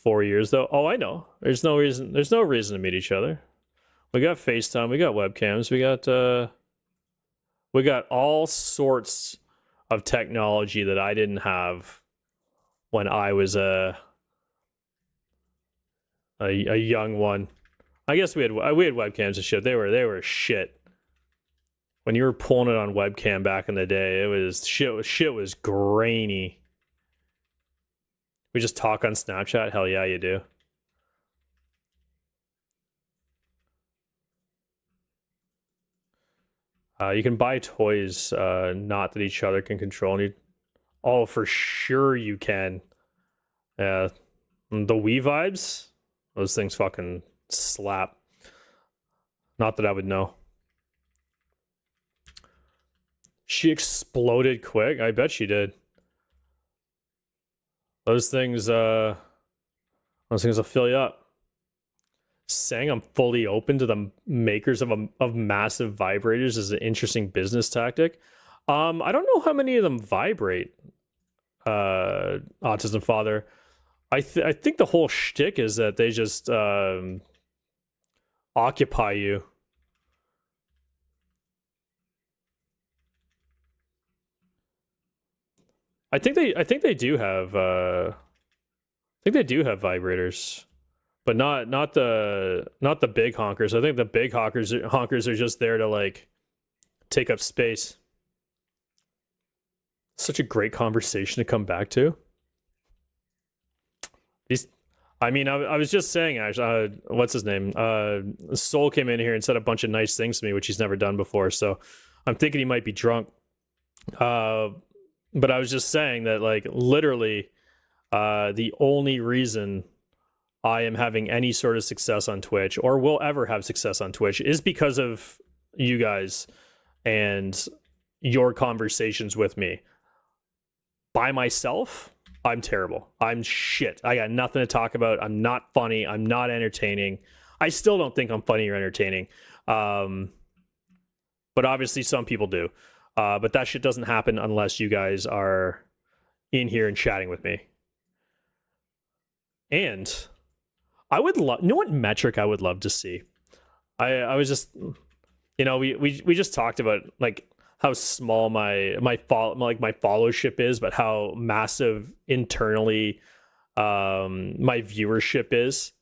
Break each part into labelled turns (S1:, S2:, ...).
S1: 4 years though. Oh, I know. There's no reason. There's no reason to meet each other. We got FaceTime. We got webcams. We got all sorts of technology that I didn't have when I was a young one. I guess we had webcams and shit. They were shit. When you were pulling it on webcam back in the day, it was shit was grainy. We just talk on Snapchat? Hell yeah, you do. You can buy toys, not that each other can control. Oh, for sure you can. Yeah, the Wii vibes, those things fucking slap. Not that I would know. She exploded quick. I bet she did. Those things will fill you up. Saying I'm fully open to the makers of massive vibrators is an interesting business tactic. I don't know how many of them vibrate. Autism Father. I think the whole shtick is that they just occupy you. I think they do have vibrators, but not the big honkers. I think the big honkers are just there to like take up space. Such a great conversation to come back to. I was just saying, actually, what's his name? Soul came in here and said a bunch of nice things to me, which he's never done before. So I'm thinking he might be drunk. But I was just saying that, like, literally, the only reason I am having any sort of success on Twitch, or will ever have success on Twitch, is because of you guys and your conversations with me. By myself, I'm terrible. I'm shit. I got nothing to talk about. I'm not funny. I'm not entertaining. I still don't think I'm funny or entertaining. But obviously some people do. But that shit doesn't happen unless you guys are in here and chatting with me. And I would love, you know what metric I would love to see? I was just, we just talked about like how small my followership is, but how massive internally my viewership is.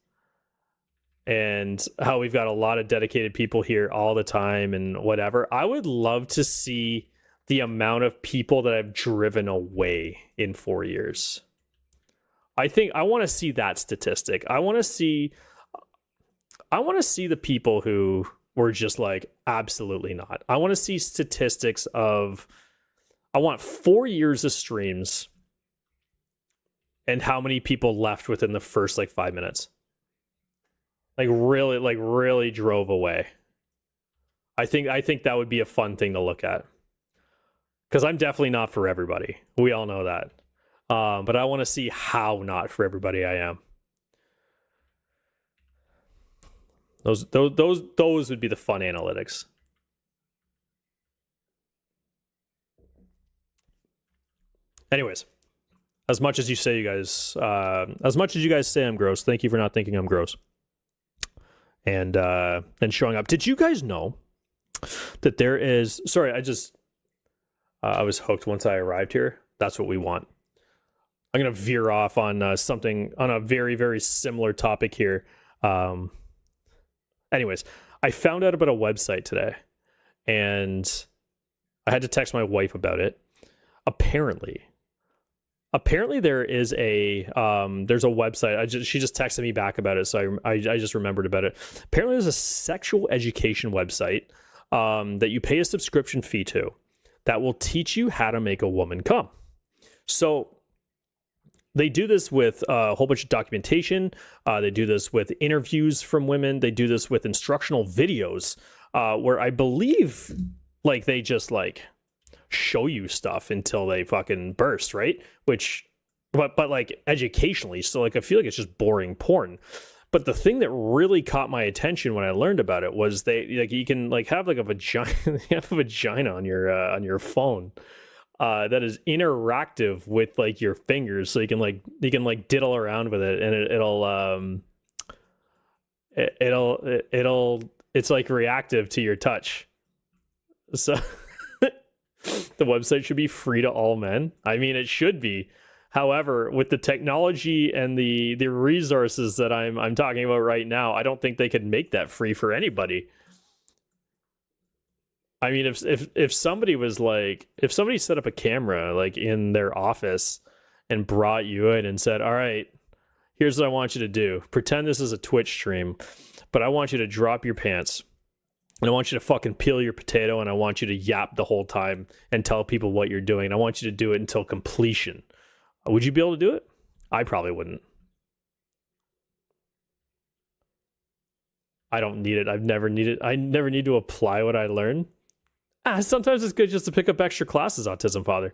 S1: And how we've got a lot of dedicated people here all the time and whatever. I would love to see the amount of people that I've driven away in 4 years. I think I want to see that statistic. I want to see the people who were just like, absolutely not. I want to see statistics of, I want 4 years of streams and how many people left within the first like 5 minutes. Really drove away. I think that would be a fun thing to look at. Because I'm definitely not for everybody. We all know that. But I want to see how not for everybody I am. Those would be the fun analytics. Anyways, as much as you guys say I'm gross, thank you for not thinking I'm gross. And showing up. Did you guys know that there is... Sorry, I was hooked once I arrived here. That's what we want. I'm going to veer off on something, on a very, very similar topic here. Anyways, I found out about a website today, and I had to text my wife about it. Apparently there is there's a website. She just texted me back about it, so I just remembered about it. Apparently there's a sexual education website that you pay a subscription fee to that will teach you how to make a woman come. So they do this with a whole bunch of documentation. They do this with interviews from women. They do this with instructional videos where I believe like they just like show you stuff until they fucking burst, right? But like educationally, so like I feel like it's just boring porn. But the thing that really caught my attention when I learned about it was they like you can like have like a vagina, you have a vagina on your phone, that is interactive with like your fingers, so you can like diddle around with it, and it'll it's like reactive to your touch. So the website should be free to all men. I mean, it should be. However, with the technology and the resources that I'm talking about right now, I don't think they could make that free for anybody. I mean, if somebody was like, if somebody set up a camera like in their office and brought you in and said, "All right, here's what I want you to do. Pretend this is a Twitch stream, but I want you to drop your pants. And I want you to fucking peel your potato, and I want you to yap the whole time and tell people what you're doing. I want you to do it until completion." Would you be able to do it? I probably wouldn't. I don't need it. I've never needed. I never need to apply what I learn. Sometimes it's good just to pick up extra classes, Autism Father.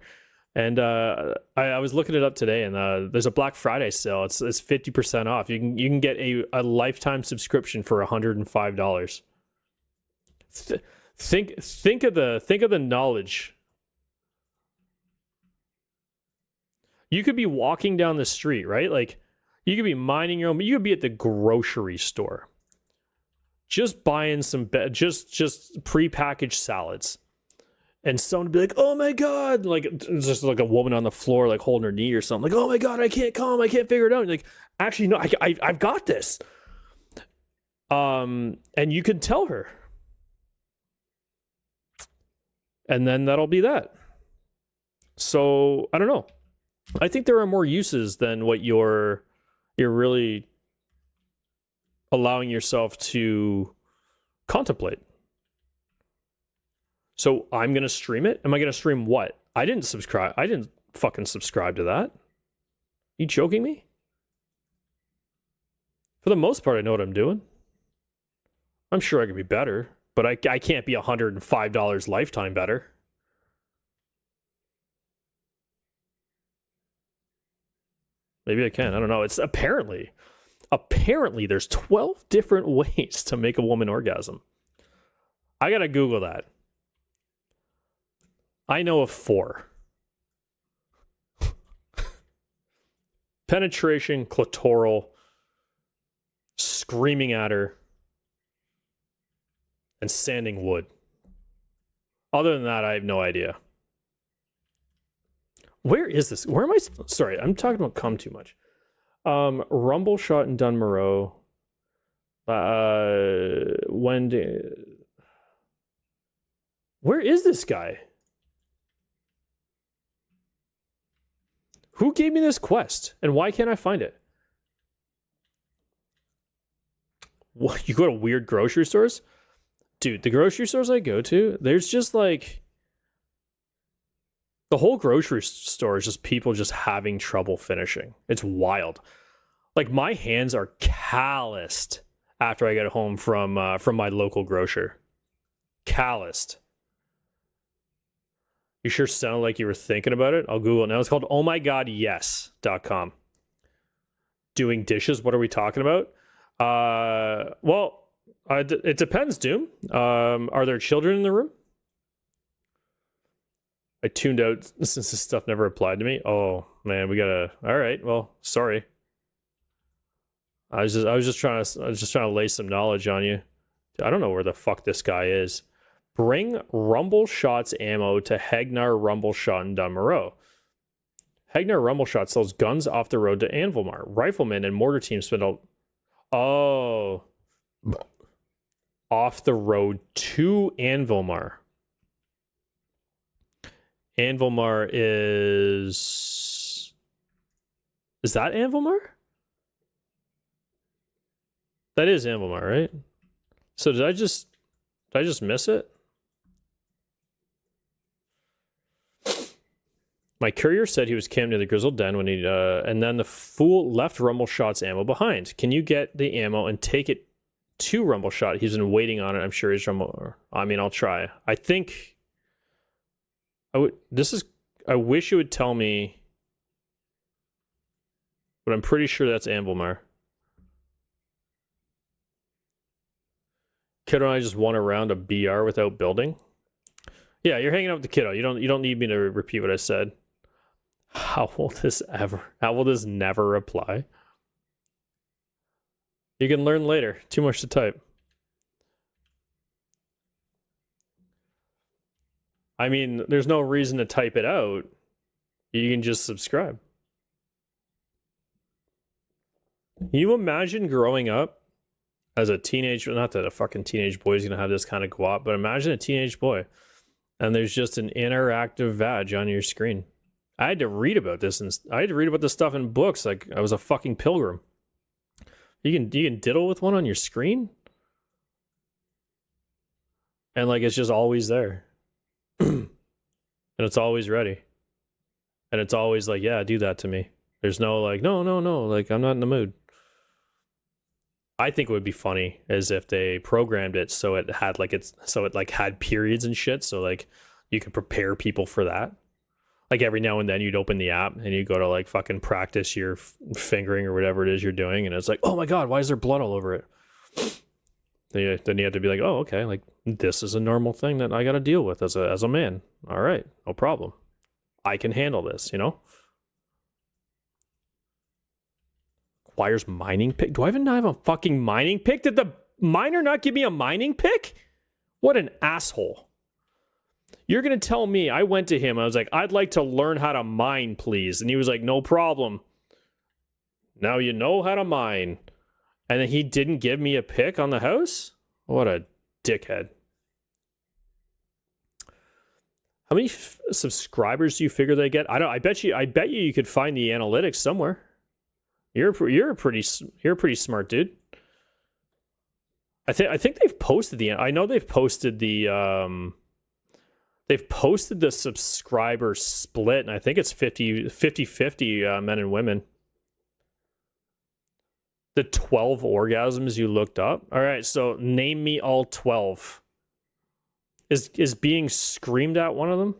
S1: And I was looking it up today, and there's a Black Friday sale. It's 50% off. You can get a lifetime subscription for $105. Think of the knowledge. You could be walking down the street, right? Like, you could be minding your own. You could be at the grocery store, just buying some just prepackaged salads, and someone would be like, "Oh my god!" Like, it's just like a woman on the floor, like holding her knee or something. Like, "Oh my god, I can't figure it out." And like, actually, no, I've got this. And you could tell her, and then that'll be that. So I don't know. I think there are more uses than what you're really allowing yourself to contemplate. So I'm going to stream it. Am I going to stream what? I didn't fucking subscribe to that. You joking me? For the most part, I know what I'm doing. I'm sure I could be better, but I can't be $105 lifetime better. Maybe I can. I don't know. It's apparently there's 12 different ways to make a woman orgasm. I gotta Google that. I know of 4. Penetration, clitoral, screaming at her, and sanding wood. Other than that, I have no idea. Where is this? Where am I? Sorry, I'm talking about cum too much. Rumble shot in Dunmorrow. Where is this guy? Who gave me this quest? And why can't I find it? What? You go to weird grocery stores? Dude, the grocery stores I go to, there's just like... The whole grocery store is just people just having trouble finishing. It's wild. Like, my hands are calloused after I get home from my local grocer. Calloused. You sure sound like you were thinking about it? I'll Google it now. It's called ohmygodyes.com. Doing dishes. What are we talking about? It depends, Doom. Are there children in the room? I tuned out since this stuff never applied to me. Oh man, we gotta. All right, well, sorry. I was just trying to lay some knowledge on you. I don't know where the fuck this guy is. Bring Rumble Shots ammo to Hegnar Rumble Shot in Dunmorrow. Hegnar Rumble Shot sells guns off the road to Anvilmar. Riflemen and mortar teams spend off the road to Anvilmar. Anvilmar is that Anvilmar? That is Anvilmar, right? So did I just miss it? My courier said he was camped near the Grizzled Den when he and then the fool left Rumble Shot's ammo behind. Can you get the ammo and take it to Rumble Shot? He's been waiting on it. I'm sure he's Rumble. I mean, I'll try. I think I wish it would tell me, but I'm pretty sure that's Anvilmar. Kiddo and I just won a round of BR without building. Yeah, you're hanging out with the kiddo. You don't need me to repeat what I said. How will this never apply? You can learn later. Too much to type. I mean, there's no reason to type it out. You can just subscribe. Can you imagine growing up as a teenager? Not that a fucking teenage boy is going to have this kind of guap, but imagine a teenage boy and there's just an interactive vag on your screen. I had to read about this, and I had to read about this stuff in books like I was a fucking pilgrim. You can diddle with one on your screen? And like it's just always there. And it's always ready. And it's always like, yeah, do that to me. There's no like, no, like I'm not in the mood. I think it would be funny as if they programmed it so it had had periods and shit, so like you could prepare people for that. Like every now and then you'd open the app and you go to like fucking practice your fingering or whatever it is you're doing, and it's like, oh my god, why is there blood all over it? Then you have to be like, oh, okay, like this is a normal thing that I got to deal with as a man. All right, no problem. I can handle this, you know? Requires mining pick. Do I even have a fucking mining pick? Did the miner not give me a mining pick? What an asshole. You're going to tell me, I went to him, I was like, I'd like to learn how to mine, please. And he was like, no problem. Now you know how to mine. And then he didn't give me a pick on the house? What a dickhead. How many subscribers do you figure they get? I bet you could find the analytics somewhere. You're a pretty smart dude. I think they've posted I know they've posted the subscriber split, and I think it's 50-50 men and women. The 12 orgasms you looked up. All right, so name me all 12. Is being screamed at one of them?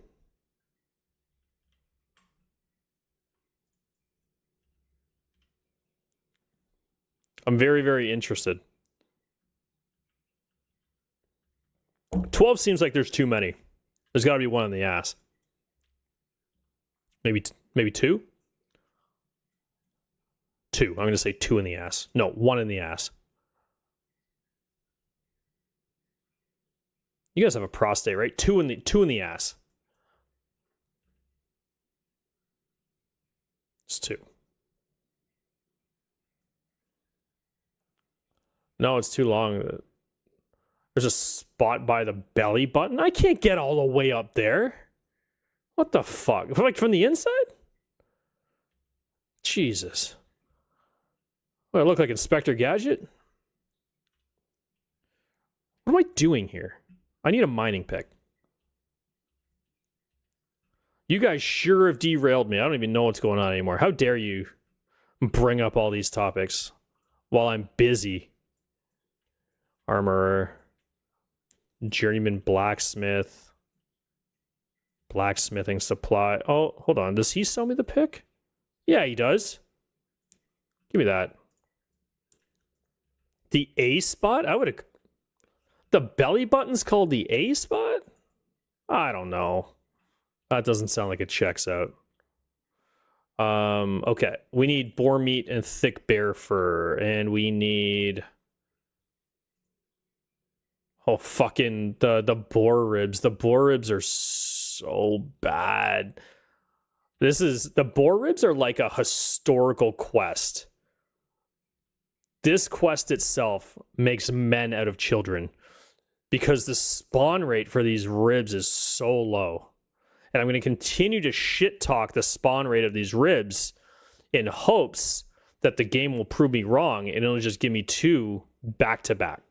S1: I'm very, very interested. 12 seems like there's too many. There's got to be one in the ass. Maybe two? Two. I'm going to say two in the ass. No, one in the ass. You guys have a prostate, right? Two in the ass. It's two. No, it's too long. There's a spot by the belly button. I can't get all the way up there. What the fuck? Like from the inside? Jesus. What, I look like Inspector Gadget? What am I doing here? I need a mining pick. You guys sure have derailed me. I don't even know what's going on anymore. How dare you bring up all these topics while I'm busy? Armorer, journeyman blacksmith, blacksmithing supply. Oh, hold on. Does he sell me the pick? Yeah, he does. Give me that. The A spot? I would have... The belly button's called the A spot? I don't know. That doesn't sound like it checks out. Okay. We need boar meat and thick bear fur. And we need... Oh, fucking the boar ribs. The boar ribs are so bad. The boar ribs are like a historical quest. This quest itself makes men out of children because the spawn rate for these ribs is so low. And I'm going to continue to shit talk the spawn rate of these ribs in hopes that the game will prove me wrong and it'll just give me two back to back.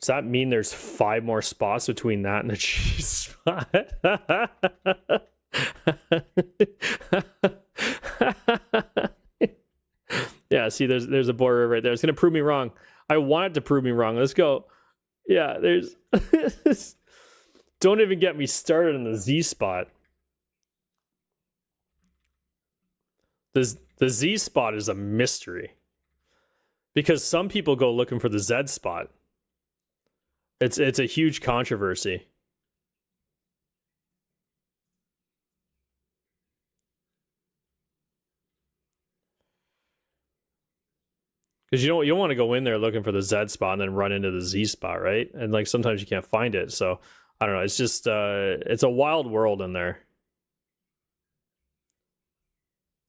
S1: Does that mean there's 5 more spots between that and the cheese spot? Yeah, see, there's a border right there. It's going to prove me wrong. I want it to prove me wrong. Let's go. Yeah, there's... Don't even get me started on the Z spot. The Z spot is a mystery. Because some people go looking for the Z spot. It's a huge controversy. Because you don't want to go in there looking for the Z spot and then run into the Z spot, right? And like sometimes you can't find it. So I don't know. It's just it's a wild world in there.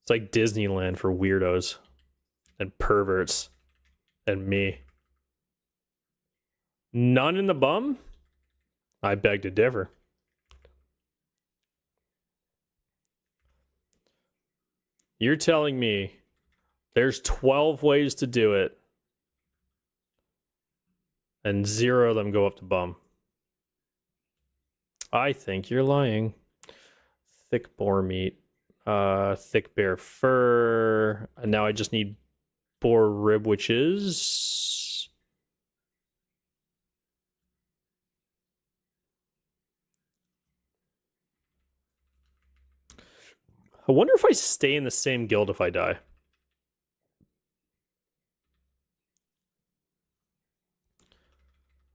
S1: It's like Disneyland for weirdos and perverts and me. None in the bum? I beg to differ. You're telling me there's 12 ways to do it and 0 of them go up to bum. I think you're lying. Thick boar meat, thick bear fur, and now I just need boar rib, which is I wonder if I stay in the same guild if I die.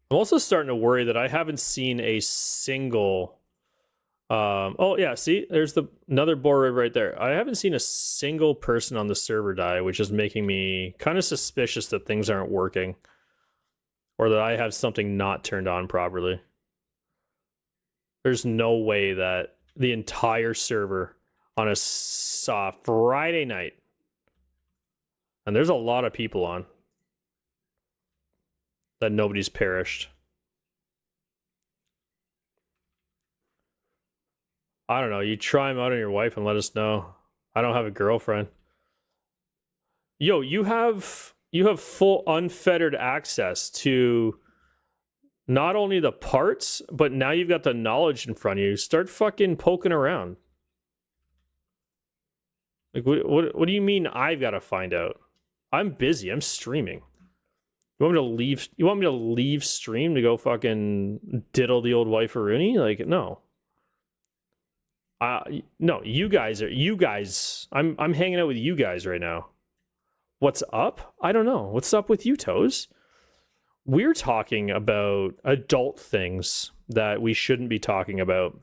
S1: I'm also starting to worry that I haven't seen a single oh yeah, see, there's another boar rib right there. I haven't seen a single person on the server die, which is making me kind of suspicious that things aren't working or that I have something not turned on properly. There's no way that the entire server on a Friday night, and there's a lot of people on, that nobody's perished. I don't know. You try them out on your wife and let us know. I don't have a girlfriend. Yo, you have full unfettered access to not only the parts, but now you've got the knowledge in front of you. Start fucking poking around. Like, what do you mean I've got to find out? I'm busy. I'm streaming. You want me to leave? You want me to leave stream to go fucking diddle the old wife Rooney? Like, no. No, you guys. I'm hanging out with you guys right now. What's up? I don't know. What's up with you, Toes? We're talking about adult things that we shouldn't be talking about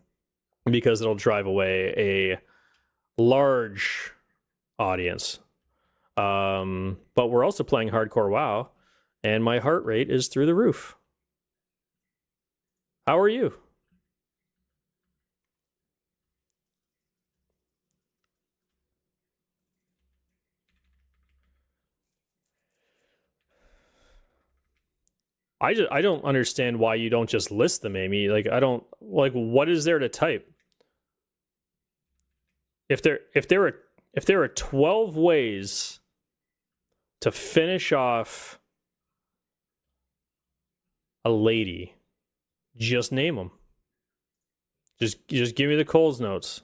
S1: because it'll drive away a large audience. But we're also playing hardcore WoW, and my heart rate is through the roof. How are you? I don't understand why you don't just list them, Amy. Like, I don't, like, what is there to type? If there are 12 ways to finish off a lady, just name them. Just give me the Coles notes.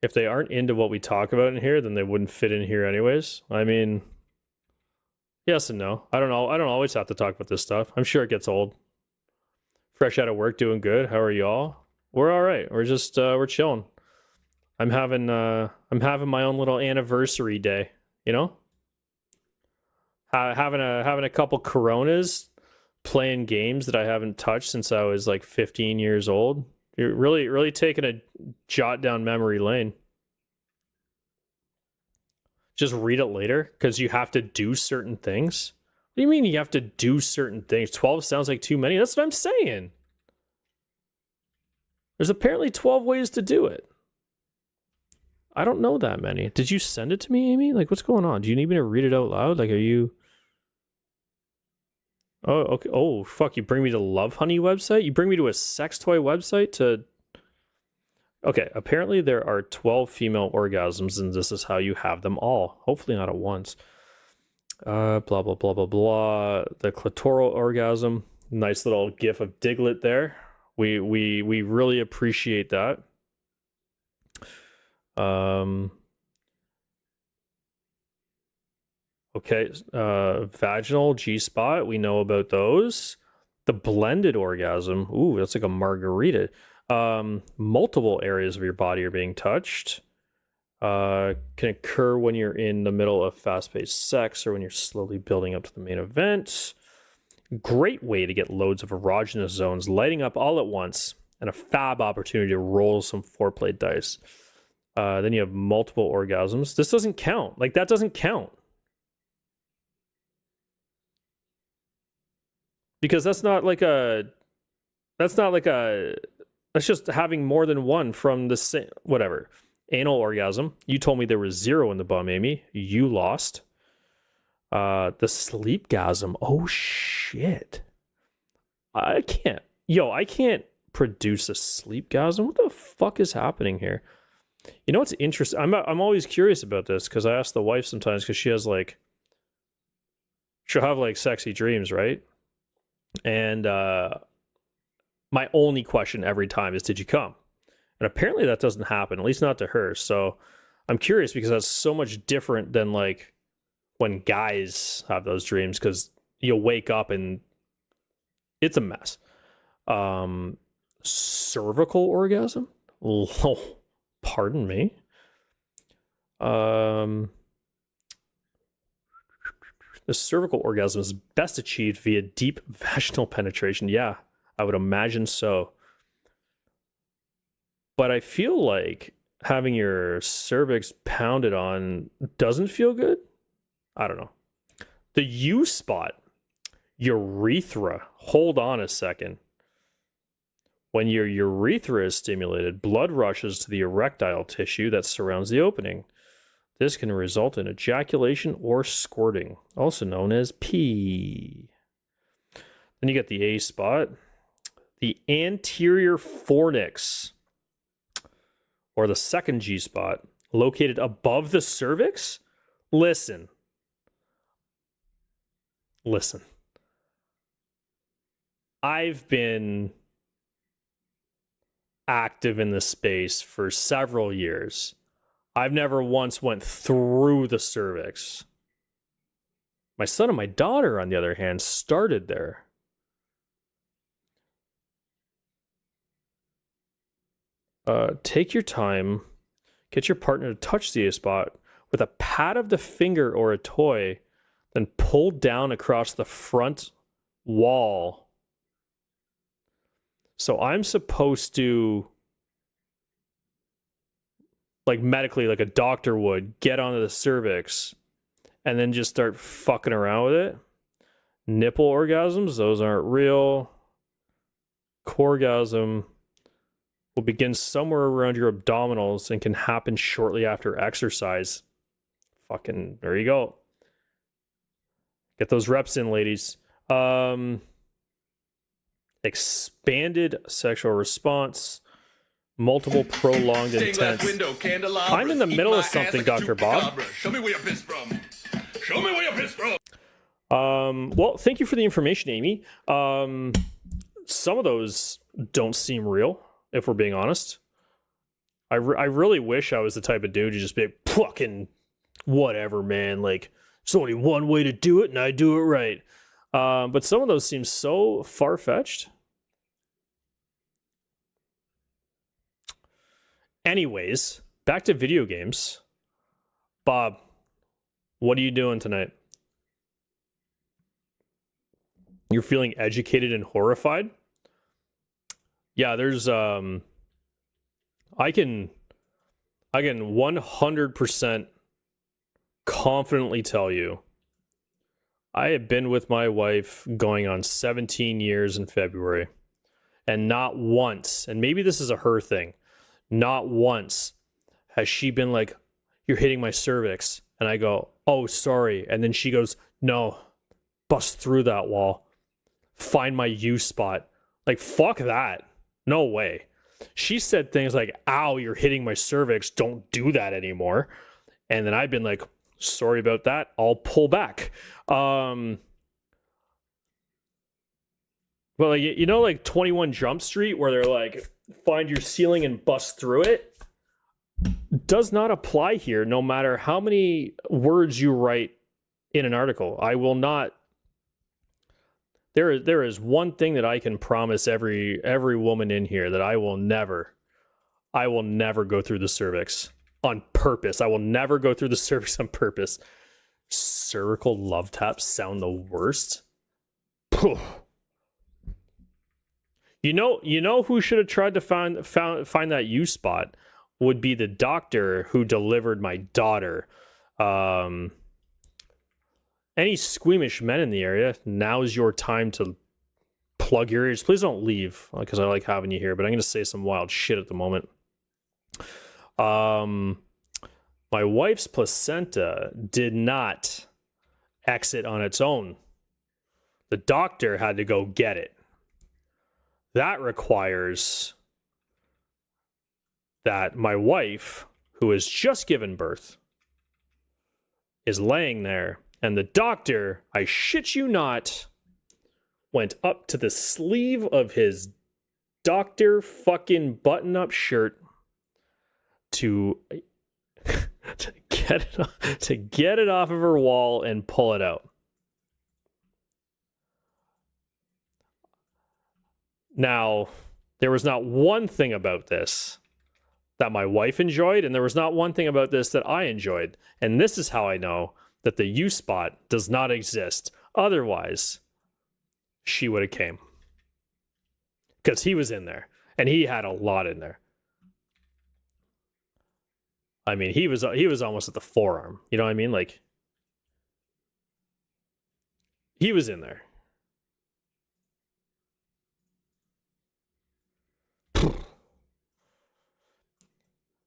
S1: If they aren't into what we talk about in here, then they wouldn't fit in here anyways. I mean, yes and no. I don't know. I don't always have to talk about this stuff. I'm sure it gets old. Fresh out of work, doing good. How are y'all? We're all right. We're just we're chilling. I'm having my own little anniversary day, you know? Having a couple Coronas, playing games that I haven't touched since I was like 15 years old. You're really taking a jot down memory lane. Just read it later because you have to do certain things. What do you mean you have to do certain things? 12 sounds like too many. That's what I'm saying. There's apparently 12 ways to do it. I don't know that many. Did you send it to me, Amy? Like, what's going on? Do you need me to read it out loud? Like, are you... Oh, okay. Oh, fuck. You bring me to Love Honey website? You bring me to a sex toy website to... Okay, apparently there are 12 female orgasms, and this is how you have them all. Hopefully not at once. Blah, blah, blah, blah, blah. The clitoral orgasm. Nice little gif of Diglett there. We really appreciate that. Okay, vaginal G-spot. We know about those. The blended orgasm. Ooh, that's like a margarita. Multiple areas of your body are being touched. Can occur when you're in the middle of fast-paced sex or when you're slowly building up to the main event. Great way to get loads of erogenous zones lighting up all at once, and a fab opportunity to roll some foreplay dice. Then you have multiple orgasms. This doesn't count. Like, that doesn't count. Because that's just having more than one from the same, whatever. Anal orgasm. You told me there was 0 in the bum, Amy. You lost. The sleepgasm. Oh, shit. I can't produce a sleepgasm. What the fuck is happening here? You know what's interesting? I'm always curious about this because I ask the wife sometimes because she'll have like sexy dreams, right? And my only question every time is, did you come? And apparently that doesn't happen, at least not to her. So I'm curious because that's so much different than like when guys have those dreams, because you'll wake up and it's a mess. Cervical orgasm? Oh, pardon me. The cervical orgasm is best achieved via deep vaginal penetration. Yeah, I would imagine so. But I feel like having your cervix pounded on doesn't feel good. I don't know. The U spot, urethra. Hold on a second. When your urethra is stimulated, blood rushes to the erectile tissue that surrounds the opening. This can result in ejaculation or squirting, also known as pee. Then you get the A spot, the anterior fornix, or the second G spot, located above the cervix. Listen. I've been active in this space for several years. I've never once went through the cervix. My son and my daughter, on the other hand, started there. Take your time. Get your partner to touch the A spot with a pat of the finger or a toy, then pull down across the front wall. So I'm supposed to, like medically, like a doctor would, get onto the cervix and then just start fucking around with it. Nipple orgasms, those aren't real. Coregasm will begin somewhere around your abdominals and can happen shortly after exercise. Fucking, there you go. Get those reps in, ladies. Expanded sexual response. Multiple prolonged intense. I'm in the middle of something, Dr. Bob.
S2: Show me where you pissed from. Show me where you pissed from.
S1: Well, thank you for the information, Amy. Some of those don't seem real, if we're being honest. I really wish I was the type of dude to just be like, fucking whatever, man. Like, there's only one way to do it, and I do it right. But some of those seem so far-fetched. Anyways, back to video games. Bob, what are you doing tonight? You're feeling educated and horrified? Yeah, there's I can 100% confidently tell you I have been with my wife going on 17 years in February, and not once, and maybe this is a her thing, not once has she been like, you're hitting my cervix. And I go, oh, sorry. And then she goes, no, bust through that wall. Find my U spot. Like, fuck that. No way. She said things like, ow, you're hitting my cervix. Don't do that anymore. And then I've been like, sorry about that. I'll pull back. Well, like, you know, like 21 Jump Street, where they're like, find your ceiling and bust through it, does not apply here, no matter how many words you write in an article. I will not. There is one thing that I can promise every woman in here, that I will never go through the cervix on purpose. I will never go through the cervix on purpose. Cervical love taps sound the worst. Poof. You know who should have tried to find that U spot would be the doctor who delivered my daughter. Any squeamish men in the area, now is your time to plug your ears. Please don't leave, because I like having you here, but I'm going to say some wild shit at the moment. My wife's placenta did not exit on its own. The doctor had to go get it. That requires that my wife, who has just given birth, is laying there, and the doctor, I shit you not, went up to the sleeve of his doctor fucking button-up shirt to get it off of her wall and pull it out. Now, there was not one thing about this that my wife enjoyed, and there was not one thing about this that I enjoyed. And this is how I know that the U spot does not exist. Otherwise, she would have came. Because he was in there, and he had a lot in there. I mean, he was almost at the forearm. You know what I mean? Like, he was in there.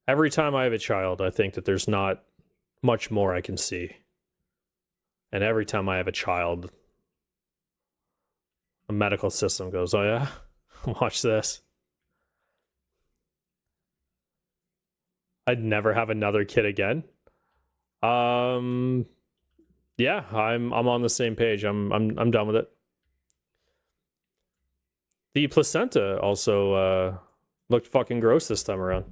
S1: Every time I have a child, I think that there's not much more I can see. And every time I have a child, the medical system goes, oh yeah, watch this. I'd never have another kid again. Yeah, I'm on the same page. I'm done with it. The placenta also looked fucking gross this time around.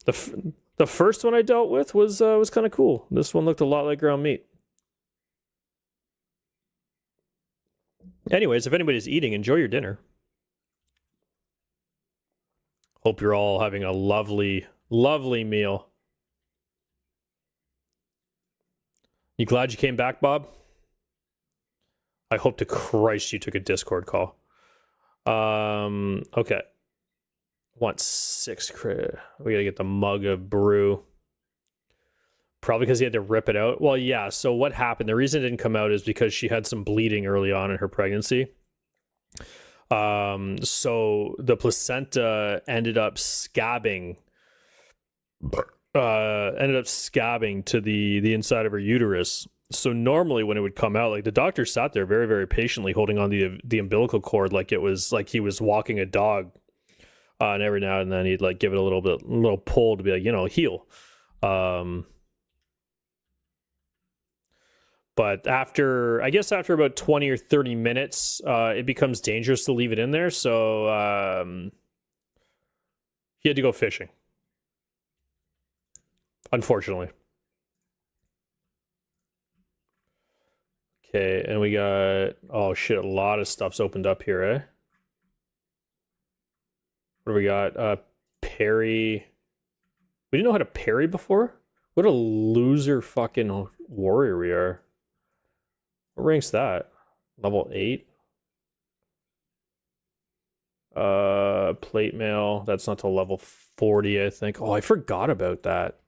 S1: The first one I dealt with was kind of cool. This one looked a lot like ground meat. Anyways, if anybody's eating, enjoy your dinner. Hope you're all having a lovely, lovely meal. You glad you came back, Bob? I hope to Christ you took a Discord call. Okay. Want 6 crit. We gotta get the mug of brew. Probably because he had to rip it out. Well, yeah, so what happened? The reason it didn't come out is because she had some bleeding early on in her pregnancy. So the placenta ended up scabbing to the inside of her uterus. So normally when it would come out, like the doctor sat there very, very patiently holding on the umbilical cord like it was like he was walking a dog. And every now and then he'd like give it a little pull to be like, heal. But after about 20 or 30 minutes, it becomes dangerous to leave it in there. So he had to go fishing. Unfortunately. Okay, and we got, oh shit, a lot of stuff's opened up here, eh? What do we got? Parry. We didn't know how to parry before? What a loser fucking warrior we are. What rank's that? Level 8? Plate mail. That's not till level 40, I think. Oh, I forgot about that.